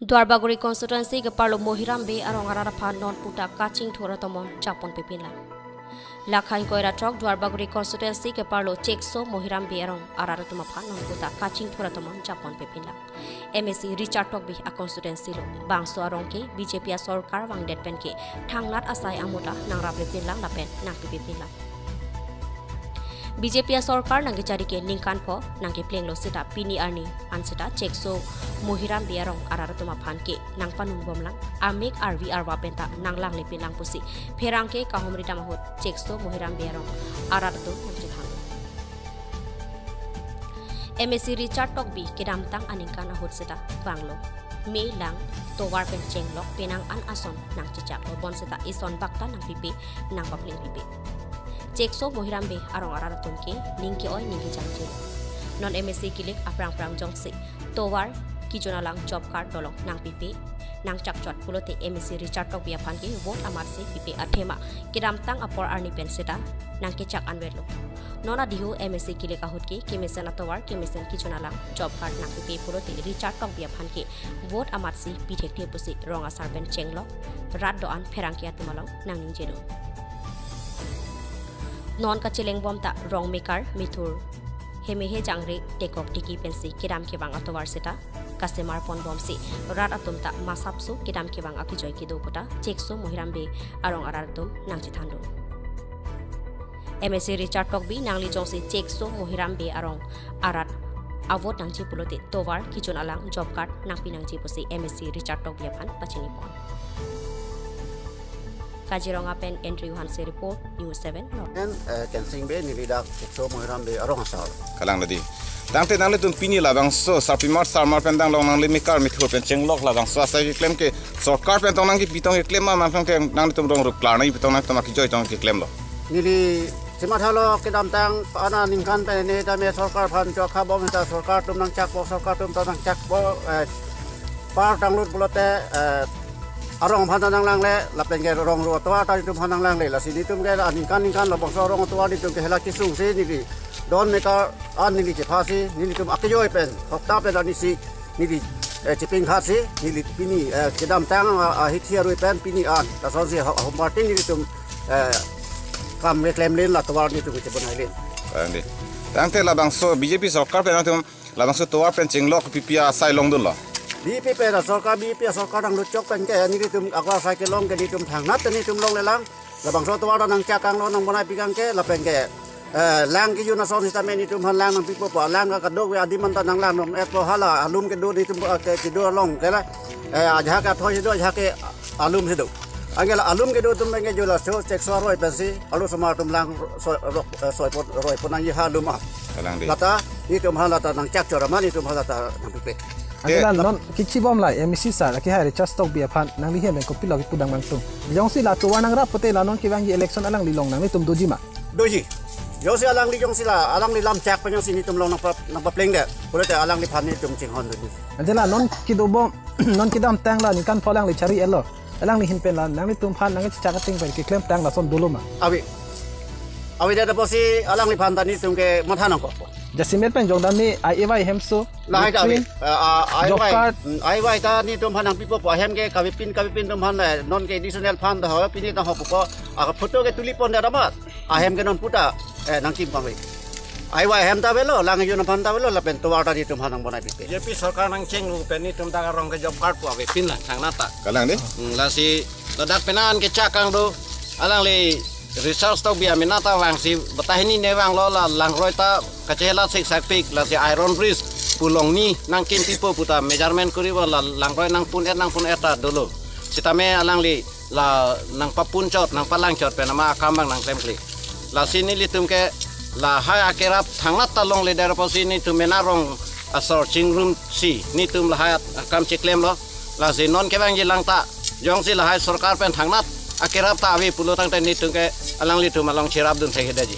Dwarbaguri constituency ke Parlo Mohirambe arong ararapan non puta kaching thora tomon chapon pipinla. Lakhain koira trok Dwarbaguri constituency ke Parlo Chekso Mohirambe arong araratumapan non puta kaching thora tomon chapon pipinla. MSC Richard Tokbi a constituency lo bangso arong ke BJP a sorkar wang detpen ke thanglat asai amuta nang rabre pinlang lapen nang pipinla. BJP sorkar nang cari ke ningkan po nang ke pleng lo sita pini arni an sita Chekso Mohirambe arong araratuma phan ke nang panung bom lang amik RVR wapenta nang lang lipin lang pusi pherang ke kahomri damahut Chekso Mohirambe arong araratu nang jithang MSC Richard Tokbi ke damtang aningkan ahut sita banglo me lang towar pen chenglok penang an ason nang cicak lo bon sita ison bakta nang pipi nang papling pipi Chekso Mohirambe arong araratun ke ningki oi ningki jangjil non MSC kilik aprang-prang jongsi towar kijona lang job card dolong nang pipi nang chakchot pulote MSC Richard Tokbi aphan ke vote amarsi pipi athema kidamtang apor arni penseta nang kechak anwelo nona dihu MSC kilik ahut ke kimesen atowar kimesen kijona lang job card nang pipi pulote Richard Tokbi aphan ke vote amarsi pithek the pusi ronga sarben chenglo rat doan pherangkia tumalong nang ningjelo non ka chileng bom ta rong maker mithur hemehe jangre tekok tiki pensi kidam ke bang atowar seta customer pon bom si rat atum ta masapsu kidam ke bang akijoy kido puta Chekso Mohirambe arong aratum nang chithandon MSC Richard Tokbi nangli jongsi Chekso Mohirambe arong arat avot nang chipulote towar kijon alang job card nang pinang chipusi MSC Richard Tokbi aphan pachini pon Kajirong Apen Entry Hanse Report News 7 Kensing Bay nilidak Chekso Mohirambe arong asal kalang ladi tangte nangli tun pini labang so sarpimar sarmar pendang long nangli mikar mithur pen chenglok labang so asai claim ke sarkar pen tong nang ki pitong ke claim ma mang ke nangli tum rong ru klar nai pitong nang tama ki joy tong ke claim lo nili simathalo kedam tang ana ningkan pe ne ta me sarkar phan cho kha bom ta sarkar tum nang chak bo sarkar tum ta nang chak bo par tang lut bulote arong phan nang lang le lapen ke rong ro to ta tum phan nang lang le la sini tum ke ningkan lo bang so rong to di tum ke hela kisung se ni don meka an ni ke phasi ni tum akjoy pen hokta pe ni si ni chiping khasi ni pini kedam tang hithia roi pen pini an ta son si hom martin ni tum kam reclaim len la tawar ni tum ke bonai len andi tangte labang so BJP sarkar pen tum labang so towar pen chenglok pipia sai long dun lo BJP da sarkar BJP sarkar dang lucok pen ke ni tum akwa sai ke long ke ni tum thangnat ni tum long le lang labang so tawar nang cakang lo nang bonai pikang ke la pen ke lang ke yuna son sistem ni tum han lang nang pipo pa lang ka dog we adi man ta nang lang nom et po hala alum ke do ni tum ke do long ke la ajha ka thoi do ajha ke alum se do angela alum ke do tum nge jola so Chekso roi pensi alu sama tum lang soi pot roi ponang yi halum ah kalang di lata ni tum hala ta nang chak chora mani tum hala ta nang pipe Angela non kichi bom lai MSC sar ki hai Richard Tokbi aphan nang li hem ko pilog pudang mang tum jong si la tuwa nang ra pote la non ki bang election alang li long nang ni tum doji ma doji yo si alang li jong sila alang li lam chak penyong sini tum long nang pa pleng de pura te alang li phan ni tum ching hon doji Angela non ki do bom non ki dam tang la ni kan folang li chari elo alang li hin pen la nang ni tum phan nang chi chaka ting per ki claim tang la son dolo ma awi da posi alang li phan ta ni tum ke mathanang ko Jasimet pen jong dan ni ai hemso lai da ai wai ta ni tum phanang pipo po hem ke kawipin tum phan la non ke additional phan da ho pini ta ho po a photo ke tulipon da ramat a hem ke non puta nang kim pang ai wai hem ta velo lang yu na phan ta velo la pen to wa ta ni tum phanang bonai pipe JP sarkar nang cheng lu pen ni tum ta rong ke job card po ave pin la thang nata kalang di la si ladak penan ke cakang do alang le Richard Tokbi aminata wang si batahini ne wang lo la lang roita kachela sik sakpik la si iron bridge pulong ni nang kin tipo puta measurement kuri la lang roi nang pun eta dulu sitame alang li la nang papun chot nang palang chot pe nama akambang nang klem la sini li tum ke la hai akerap thangat talong le der po sini tum menarong asor ching room si ni tum la hai akam chiklem lo la si non ke bang jilang ta jong si la hai sarkar pen thangnat akerap ta awi pulo tang te ni tum ke alang li tum along chirap dun thei daji